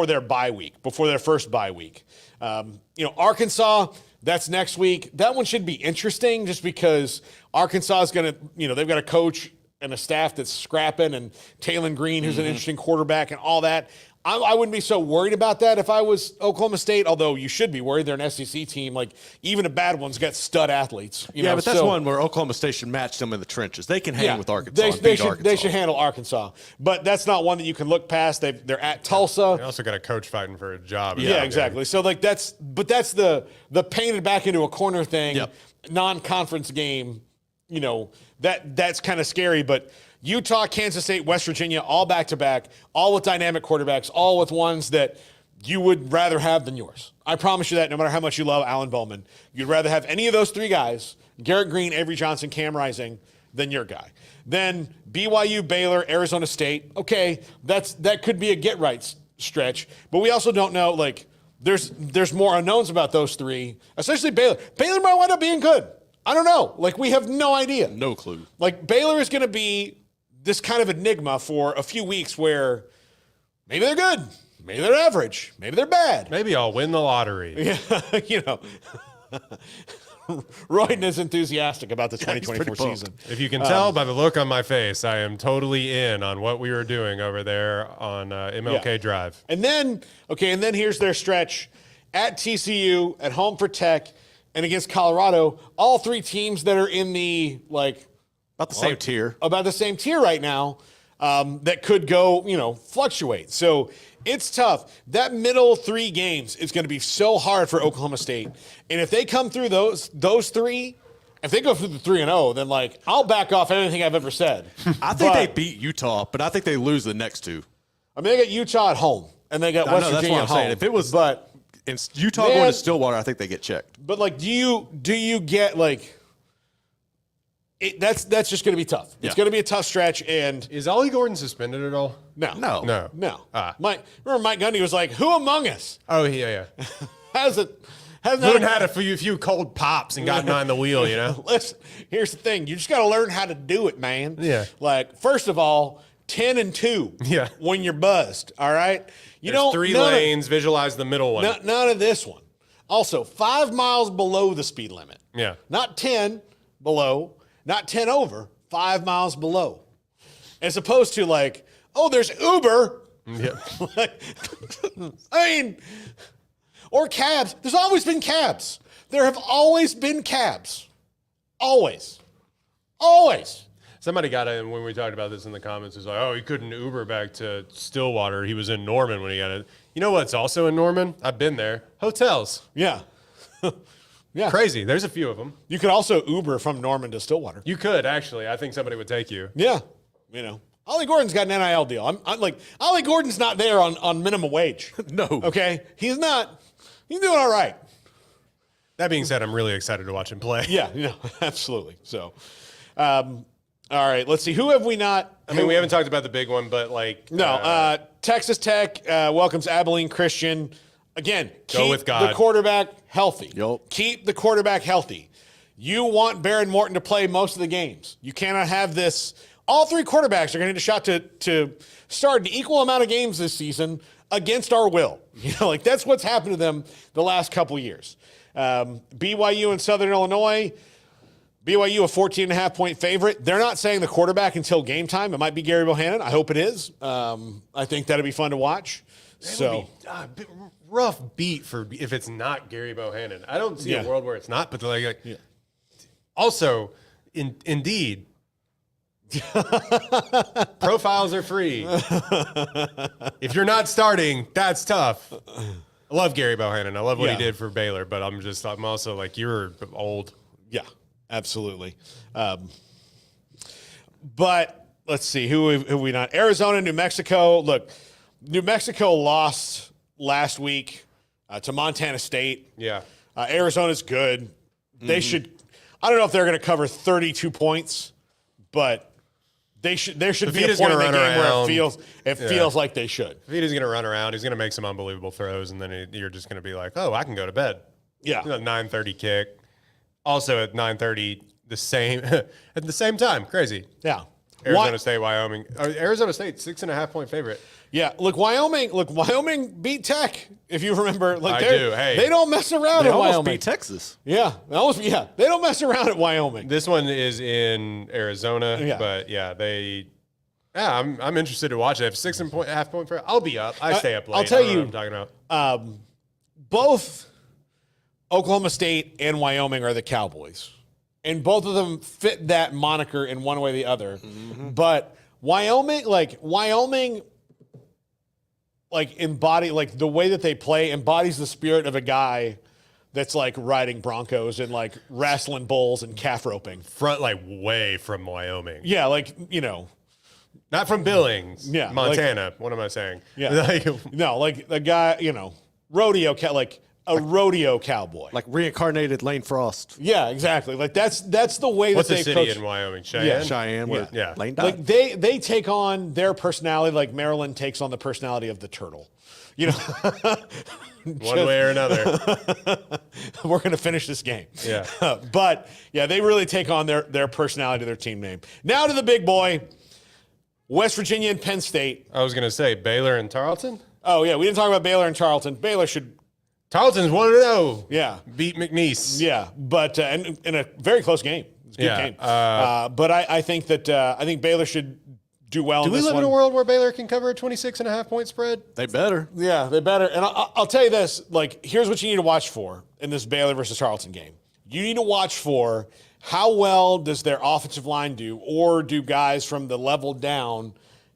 their bye week, before their first bye week. Arkansas, that's next week. That one should be interesting just because Arkansas is going to, they've got a coach and a staff that's scrapping, and Talon Green, who's an interesting quarterback, and all that. I wouldn't be so worried about that if I was Oklahoma State, although you should be worried. They're an SEC team. Like, even a bad one's got stud athletes. But that's one where Oklahoma State should match them in the trenches. They can hang with Arkansas. They should handle Arkansas. But that's not one that you can look past. They're at Tulsa. They also got a coach fighting for a job. Yeah, exactly. So, that's the painted back into a corner thing, non-conference game, that's kind of scary. But Utah, Kansas State, West Virginia, all back-to-back, all with dynamic quarterbacks, all with ones that you would rather have than yours. I promise you that no matter how much you love Allen Bowman, you'd rather have any of those 3 guys, Garrett Green, Avery Johnson, Cam Rising, than your guy. Then BYU, Baylor, Arizona State. Okay, that could be a get-right stretch, but we also don't know, there's more unknowns about those 3, especially Baylor. Baylor might wind up being good. I don't know. We have no idea. No clue. Baylor is going to be this kind of enigma for a few weeks where maybe they're good, maybe they're average, maybe they're bad. Maybe I'll win the lottery. Yeah, Royden is enthusiastic about the 2024 season. If you can tell by the look on my face, I am totally in on what we were doing over there on MLK Drive. And then here's their stretch at TCU, at home for Tech, and against Colorado. All 3 teams that are in the about the same tier. About the same tier right now, that could go, fluctuate. So it's tough. That middle 3 games is going to be so hard for Oklahoma State. And if they come through those 3, if they go through the 3-0, then I'll back off everything I've ever said. I think they beat Utah, but I think they lose the next 2. I mean, they got Utah at home, and they got West Virginia at home. Saying. If it was in Utah going to Stillwater, I think they get checked. But do you get that's just going to be tough. It's going to be a tough stretch. And is Ollie Gordon suspended at all? No. Ah. Remember Mike Gundy was like, "Who among us?" Oh yeah. hasn't had a few cold pops and gotten on the wheel. Listen, here's the thing: you just got to learn how to do it, man. Yeah. First of all, 10 and 2. Yeah. When you're buzzed, all right. There's 3 lanes. Visualize the middle one. None of this one. Also, 5 miles below the speed limit. Yeah. Not 10 below. Not 10 over, 5 miles below. As opposed to there's Uber. Yeah. Or cabs. There's always been cabs. There have always been cabs. Always. Always. Somebody got it when we talked about this in the comments. Was like, oh, he couldn't Uber back to Stillwater. He was in Norman when he got it. You know what's also in Norman? I've been there. Hotels. Yeah. Yeah. Crazy. There's a few of them. You could also Uber from Norman to Stillwater. You could, actually. I think somebody would take you. Yeah. You know, Ollie Gordon's got an NIL deal. I'm like, Ollie Gordon's not there on minimum wage. No. Okay? He's not. He's doing all right. That being said, I'm really excited to watch him play. Yeah, absolutely. So, all right, let's see. Who have we not? I mean, we haven't talked about the big one, but like. No, Texas Tech welcomes Abilene Christian. Again, Go with God. the quarterback healthy. Yup. Keep the quarterback healthy. You want Baron Morton to play most of the games. You cannot have this. All three quarterbacks are going to need a shot to start an equal amount of games this season against our will. You know, like that's what's happened to them the last couple of years. BYU and Southern Illinois. BYU a 14.5-point favorite. They're not saying the quarterback until game time. It might be Gary Bohannon. I hope it is. I think that'll be fun to watch. So rough beat for if it's not Gary Bohannon. I don't see a world where it's not, but also, Indeed, profiles are free. If you're not starting, that's tough. I love Gary Bohannon. I love what he did for Baylor, but I'm also like, you're old. Yeah, absolutely. But let's see, who have we not? Arizona, New Mexico. Look, New Mexico lost last week to Montana State. Yeah. Arizona's good. They should. I don't know if they're going to cover 32 points, but there should be a point in the game where it feels like they should. Vita's going to run around. He's going to make some unbelievable throws, and then you're just going to be like, oh, I can go to bed. Yeah. 9:30 kick. Also at 9:30, at the same time. Crazy. Yeah. Arizona State, Wyoming. Arizona State, 6.5-point favorite. Yeah, Wyoming beat Tech. If you remember, I do. Hey, they don't mess around They at almost Wyoming. beat Texas. Yeah, they don't mess around at Wyoming. This one is in Arizona, but I'm interested to watch it. If 6.5 point favorite, I'll be up. I stay up late. I'll tell you, what I'm talking about. Both Oklahoma State and Wyoming are the Cowboys, and both of them fit that moniker in one way or the other. Mm-hmm. But Wyoming, embody the way that they play embodies the spirit of a guy that's like riding broncos and like wrestling bulls and calf roping. Way from Wyoming. Yeah, not from Billings. Yeah, Montana. What am I saying? Yeah, no, the guy, rodeo a rodeo cowboy, like reincarnated Lane Frost. Yeah, exactly. That's the way What's that they the city coach. in Wyoming? Cheyenne. Yeah, Cheyenne. Yeah. Lane like died. they take on their personality like Maryland takes on the personality of the turtle. One way or another. We're going to finish this game. Yeah. But they really take on their personality, their team name. Now to the big boy, West Virginia and Penn State. I was going to say Baylor and Tarleton. Oh yeah, we didn't talk about Baylor and Tarleton. Tarleton's 1-0. Yeah. Beat McNeese. Yeah, but in a very close game. It's a good game. But I think that Baylor should do well in this one. Do we live in a world where Baylor can cover a 26.5-point spread? They better. Yeah, they better. And I'll tell you this, here's what you need to watch for in this Baylor versus Tarleton game. You need to watch for how well does their offensive line do, or do guys from the level down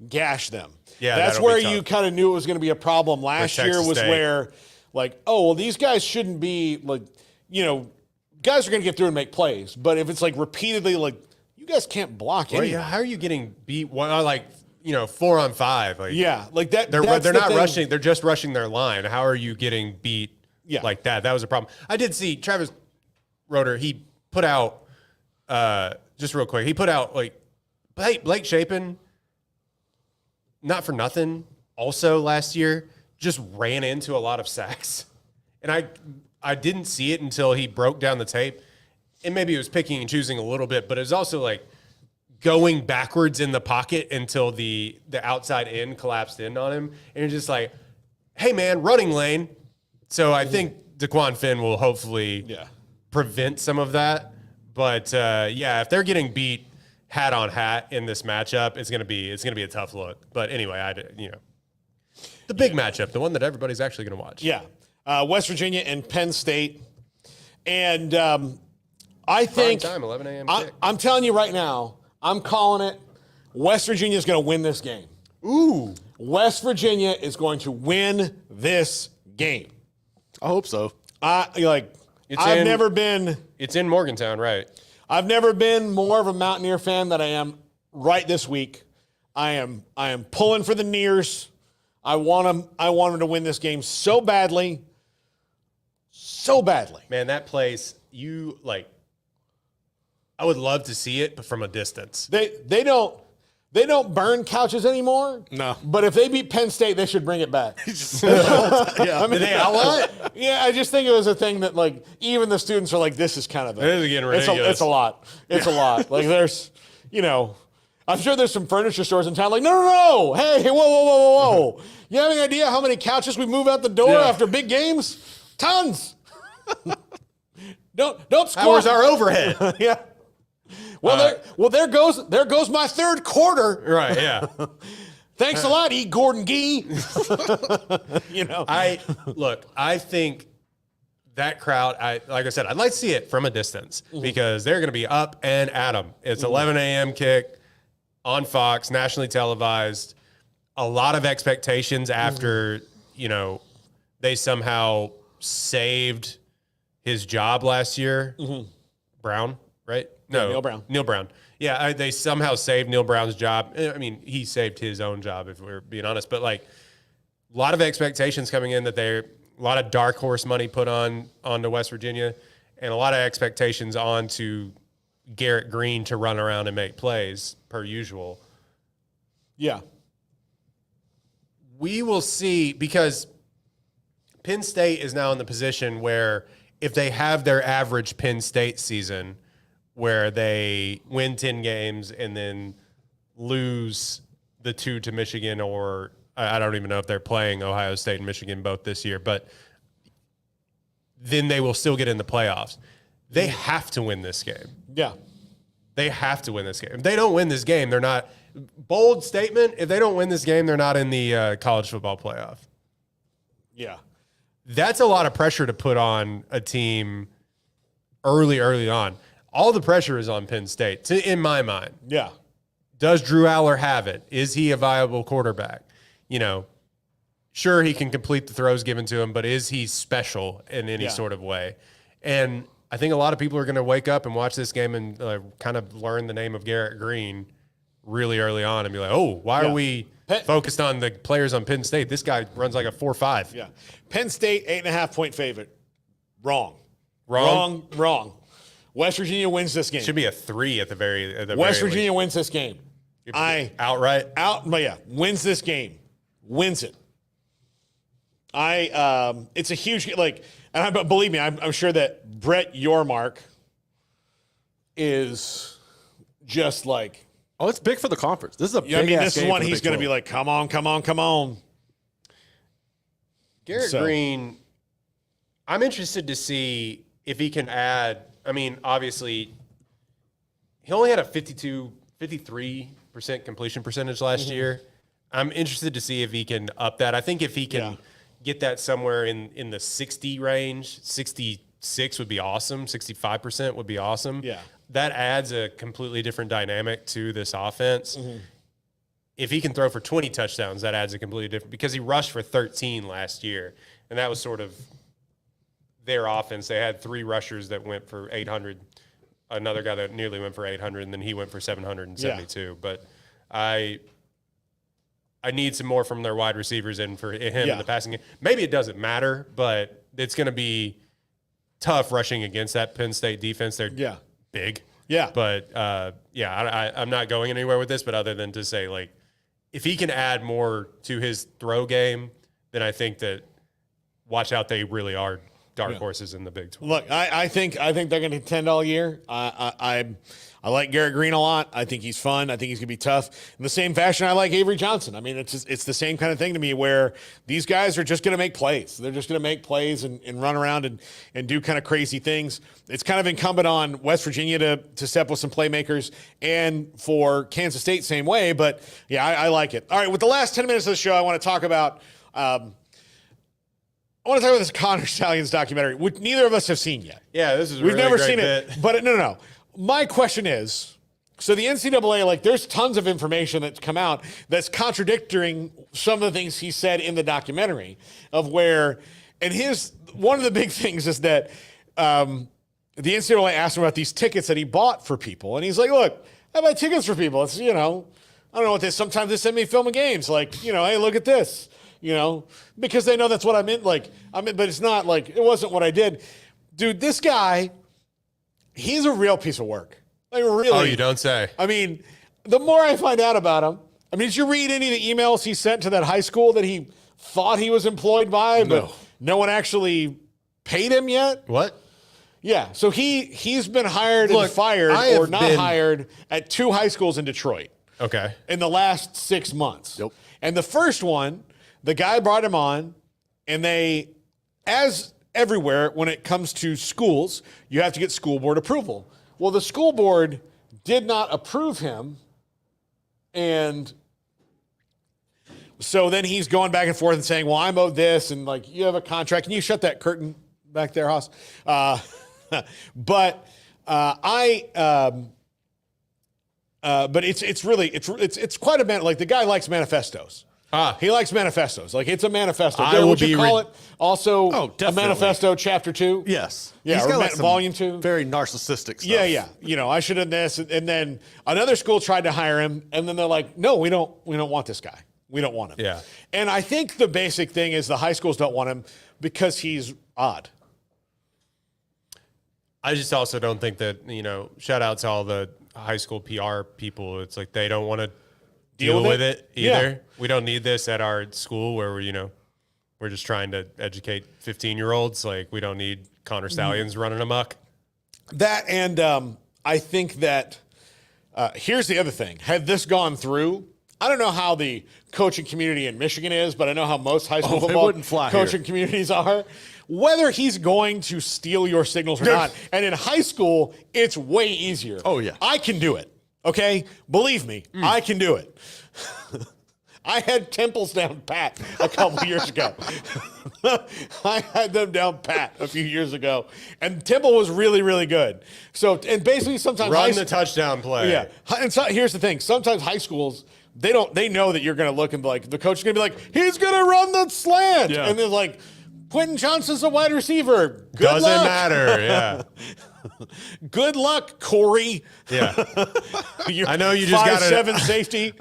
gash them? Yeah, that's where you kind of knew it was going to be a problem last year, was State. where these guys shouldn't be guys are going to get through and make plays, but if it's repeatedly you guys can't block anything. How are you getting beat 4-on-5? They're not rushing. They're just rushing their line. How are you getting beat like that? That was a problem. I did see Travis Roeder. He put out just real quick. He put out Blake Shapen. Not for nothing. Also last year, just ran into a lot of sacks, and I didn't see it until he broke down the tape. And maybe it was picking and choosing a little bit, but it was also going backwards in the pocket until the outside end collapsed in on him. And you're just like, hey, man, running lane. So I think DeQuan Finn will hopefully prevent some of that. But, if they're getting beat hat on hat in this matchup, it's gonna be a tough look. But anyway, the big matchup, the one that everybody's actually going to watch. Yeah. West Virginia and Penn State. And I think Prime time, 11 a.m. kick. I'm telling you right now, I'm calling it. West Virginia is going to win this game. Ooh. West Virginia is going to win this game. I hope so. It's in Morgantown, right? I've never been more of a Mountaineer fan than I am right this week. I am pulling for the Nears. I want them to win this game so badly. So badly. Man, that place, I would love to see it, but from a distance. They don't burn couches anymore. No. But if they beat Penn State, they should bring it back. Yeah. I mean, Did they outlaw it? Yeah, I just think it was a thing that even the students are like, this is kind of It is getting ridiculous. It's a lot. It's a lot. There's, I'm sure there's some furniture stores in town no. Hey, whoa. You have any idea how many couches we move out the door after big games? Tons. Don't squawk. Where's our overhead? Yeah. Well, there goes my third quarter. Right, yeah. Thanks a lot, E. Gordon Gee. I think that crowd, like I said, I'd like to see it from a distance because they're going to be up and at 'em. It's 11 a.m. kick on Fox, nationally televised. A lot of expectations after, they somehow saved his job last year. Brown, right? No, Neil Brown. Neil Brown. Yeah, they somehow saved Neil Brown's job. I mean, he saved his own job, if we're being honest. But a lot of expectations coming in a lot of dark horse money put onto West Virginia, and a lot of expectations onto Garrett Green to run around and make plays per usual. Yeah. We will see, because Penn State is now in the position where if they have their average Penn State season where they win 10 games and then lose the 2 to Michigan, or I don't even know if they're playing Ohio State and Michigan both this year, but then they will still get in the playoffs. They have to win this game. Yeah. They have to win this game. If they don't win this game, they're not – bold statement, if they don't win this game, they're not in the college football playoff. Yeah. That's a lot of pressure to put on a team early on. All the pressure is on Penn State, in my mind. Yeah. Does Drew Aller have it? Is he a viable quarterback? Sure, he can complete the throws given to him, but is he special in any sort of way? And I think a lot of people are going to wake up and watch this game and kind of learn the name of Garrett Green really early on and be like, oh, why are we focused on the players on Penn State? This guy runs like a 4.5. Yeah. Penn State, 8.5-point favorite. Wrong. West Virginia wins this game. Should be a 3 at the very West Virginia wins this game. Outright? Wins this game. Wins it. It's a huge, and believe me, I'm sure that Brett Yormark is just oh, it's big for the conference. This is a big this is one he's going to be like, come on. Garrett Green, I'm interested to see if he can add. I mean, obviously, he only had a 53% completion percentage last year. I'm interested to see if he can up that. I think if he can get that somewhere in the 60 range, 66 would be awesome. 65% would be awesome. Yeah. That adds a completely different dynamic to this offense. If he can throw for 20 touchdowns, that adds a completely different, because he rushed for 13 last year, and that was sort of their offense. They had 3 rushers that went for 800, another guy that nearly went for 800, and then he went for 772. Yeah. But I need some more from their wide receivers and for him in the passing game. Maybe it doesn't matter, but it's going to be tough rushing against that Penn State defense. They're big. Yeah. But, I'm not going anywhere with this, but other than to say, if he can add more to his throw game, then I think that watch out, they really are dark horses in the Big 12. Look, I think they're going to contend all year. I like Garrett Green a lot. I think he's fun. I think he's going to be tough. In the same fashion, I like Avery Johnson. I mean, it's the same kind of thing to me where these guys are just going to make plays. They're just going to make plays and run around and do kind of crazy things. It's kind of incumbent on West Virginia to step with some playmakers, and for Kansas State, same way. But, I like it. All right, with the last 10 minutes of the show, I want to talk about I want to talk about this Connor Stalions documentary, which neither of us have seen yet. Yeah, this is a We've really never great seen bit. it. But no. My question is, so the NCAA, like, there's tons of information that's come out that's contradicting some of the things he said in the documentary of where, and one of the big things is that the NCAA asked him about these tickets that he bought for people. And he's like, look, I buy tickets for people. It's, I don't know what this, sometimes they send me film of games. Like, hey, look at this, because they know that's what I'm in. But it's not like, it wasn't what I did. Dude, this guy, he's a real piece of work. Like, really. Oh, you don't say. I mean, the more I find out about him, did you read any of the emails he sent to that high school that he thought he was employed by, but no one actually paid him yet? What? Yeah, so he's been hired and fired or not hired at 2 high schools in Detroit. Okay. In the last 6 months. Yep. And the first one, the guy brought him on, and they, as everywhere when it comes to schools, you have to get school board approval. Well, the school board did not approve him, and so then he's going back and forth and saying, well, I'm owed this, and like, you have a contract. Can you shut that curtain back there, Haas? But it's quite a man. Like, the guy likes manifestos. He likes manifestos. Like, it's a manifesto. Would you call it also a manifesto chapter 2? Yes. Yeah, He's got like volume 2. Very narcissistic stuff. Yeah. I should have this. And then another school tried to hire him, and then they're like, no, we don't want this guy. We don't want him. Yeah. And I think the basic thing is the high schools don't want him because he's odd. I just also don't think that, shout out to all the high school PR people. It's like they don't want to deal with it either. Yeah. We don't need this at our school where we're just trying to educate 15-year-olds. Like, we don't need Connor Stalions running amok. That, and I think that here's the other thing. Had this gone through, I don't know how the coaching community in Michigan is, but I know how most high school football coaching communities are. Whether he's going to steal your signals or not, and in high school, it's way easier. Oh, yeah. I can do it, okay? Believe me, I can do it. I had Temples down pat a couple years ago. I had them down pat a few years ago, and Temple was really, really good. So, and basically sometimes run the touchdown play. Yeah, and so here's the thing: sometimes high schools they know that you're going to look and be like, the coach is going to be like, he's going to run the slant, and they're like, Quentin Johnson's a wide receiver. Doesn't matter. Yeah. Good luck, Corey. Yeah. I know you just got 5'7" safety.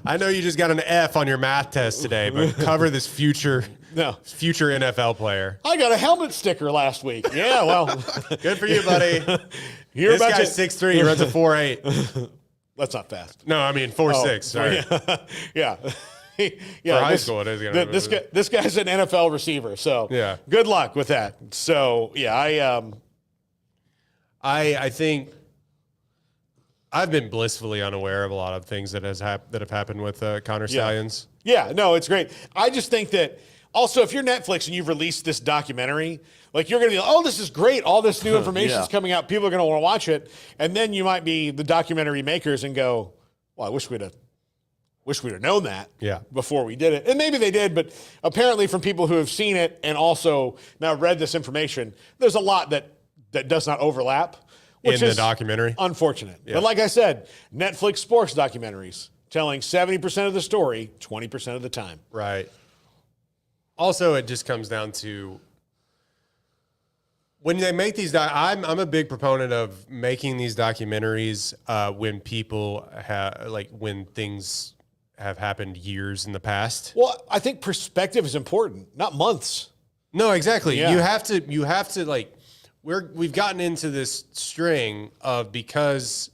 I know you just got an F on your math test today, but cover this future NFL player. I got a helmet sticker last week. Yeah, well. Good for you, buddy. This guy's 6'3". He runs a 4'8". That's not fast. No, I mean 4'6". Sorry. Yeah. For high school, it is. This guy's an NFL receiver, so good luck with that. So I think I've been blissfully unaware of a lot of things that have happened with Connor Stalions. Yeah, no, it's great. I just think that also if you're Netflix and you've released this documentary, like, you're going to be like, oh, this is great. All this new information is coming out. People are going to want to watch it, and then you might be the documentary makers and go, well, I wish we'd have known that before we did it. And maybe they did, but apparently from people who have seen it and also now read this information, there's a lot that does not overlap. Which in the documentary. Unfortunate. Yeah. But like I said, Netflix sports documentaries telling 70% of the story, 20% of the time. Right. Also, it just comes down to when they make these, I'm a big proponent of making these documentaries when people when things have happened years in the past. Well, I think perspective is important, not months. No, exactly. Yeah. You have to like, we've gotten into this string of, because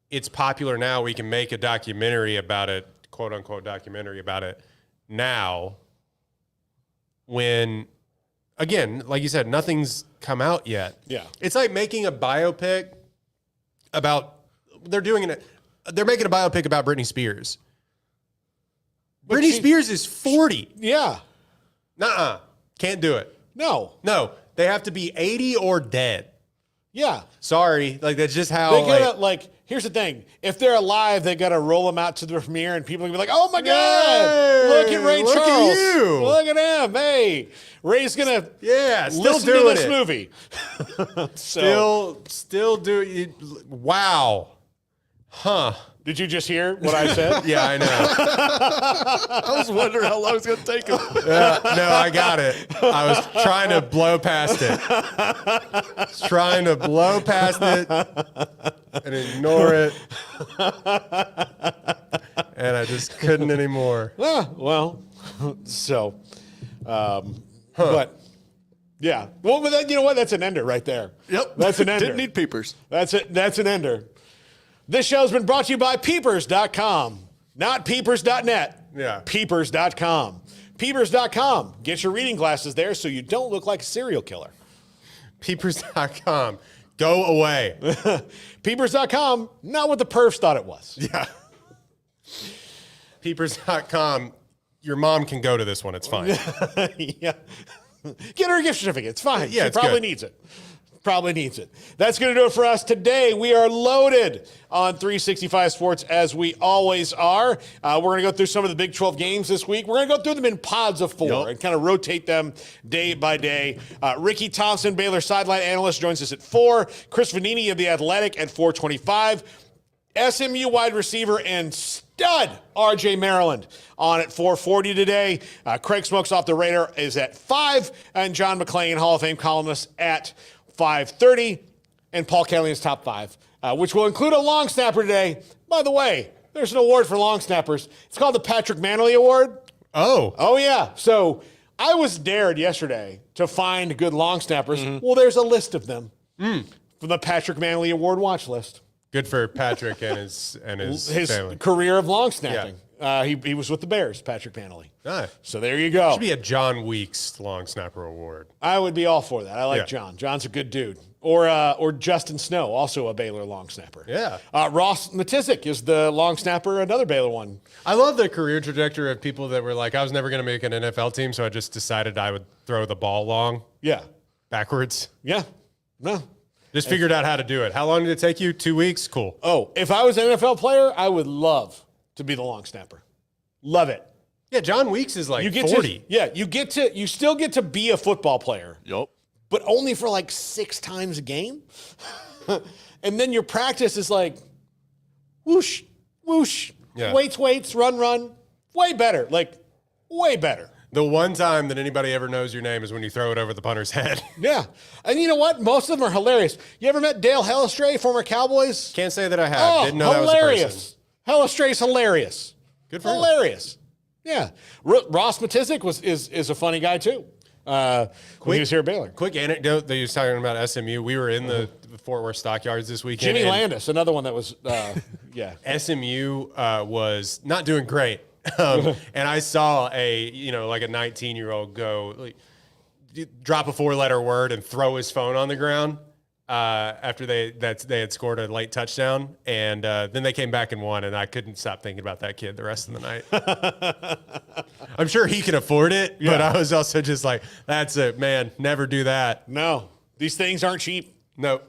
it's popular now, we can make a documentary about it, quote unquote documentary about it now, when, again, like you said, nothing's come out yet. Yeah. It's like making a biopic about, they're making a biopic about Britney Spears. But Britney Spears is 40. Yeah. Nuh-uh. Can't do it. No. They have to be 80 or dead. Yeah. Sorry, like that's just how. They gotta here's the thing: if they're alive, they gotta roll them out to the premiere, and people are gonna be like, "Oh my God, look at Ray look at Charles! you. Look at him! Hey, Ray's gonna still listen to doing this it. movie." Still do it. Wow, huh? Did you just hear what I said? Yeah, I know. I was wondering how long it's going to take him. No, I got it. I was trying to blow past it. Trying to blow past it and ignore it. And I just couldn't anymore. Well, so, but yeah. Well, but then, you know what? That's an ender right there. Yep. That's an ender. Didn't need peepers. That's it. That's an ender. This show's been brought to you by Peepers.com, not Peepers.net. Yeah. Peepers.com. Peepers.com. Get your reading glasses there so you don't look like a serial killer. Peepers.com. Go away. Peepers.com, not what the pervs thought it was. Yeah. Peepers.com. Your mom can go to this one. It's fine. Yeah. Get her a gift certificate. It's fine. Yeah, she it's probably good. needs it. Probably needs it. That's going to do it for us today. We are loaded on 365 Sports as we always are. We're going to go through some of the Big 12 games this week. We're going to go through them in pods of 4 and kind of rotate them day by day. Ricky Thompson, Baylor sideline analyst, joins us at 4. Chris Vanini of The Athletic at 4:25. SMU wide receiver and stud RJ Maryland on at 4:40 today. Craig Smokes Off the Radar is at 5, and John McClain, Hall of Fame columnist, at 5:30, and Paul Catalina's top 5, which will include a long snapper today. By the way, there's an award for long snappers. It's called the Patrick Manley Award. Oh yeah. So I was dared yesterday to find good long snappers. Mm-hmm. Well, there's a list of them from the Patrick Manley Award watch list. Good for Patrick and his family. Career of long snapping. He was with the Bears, Patrick Manley. So there you go. Should be a John Weeks long snapper award. I would be all for that. I like John. John's a good dude. Or Justin Snow, also a Baylor long snapper. Yeah. Ross Matizik is the long snapper, another Baylor one. I love the career trajectory of people that were like, I was never going to make an NFL team, so I just decided I would throw the ball long. Yeah. Backwards. Yeah. No. Just figured out how to do it. How long did it take you? 2 weeks? Cool. Oh, if I was an NFL player, I would love to be the long snapper. Love it. Yeah, John Weeks is like 40. You still get to be a football player. Yep. But only for like 6 times a game. And then your practice is like whoosh, whoosh, weights, run. Way better. Like, way better. The one time that anybody ever knows your name is when you throw it over the punter's head. Yeah. And you know what? Most of them are hilarious. You ever met Dale Hellestray, former Cowboys? Can't say that I have. Oh, Didn't know hilarious. that was a person. Helestray's hilarious. Good for him. Hilarious. Yeah. Ross Matizik is a funny guy, too. When he was here at Baylor. Quick anecdote that you was talking about SMU. We were in the Fort Worth Stockyards this weekend. Jimmy Landis, another one that was, SMU was not doing great. And I saw a 19-year-old go drop a 4-letter word and throw his phone on the ground after they had scored a late touchdown, and then they came back and won, and I couldn't stop thinking about that kid the rest of the night. I'm sure he can afford it, but I was also just like, that's it, man. Never do that. No, these things aren't cheap. Nope.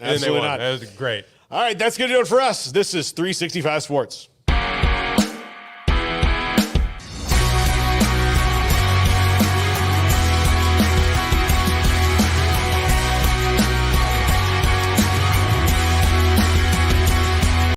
Absolutely not. That was great. All right, that's going to do it for us. This is 365 Sports.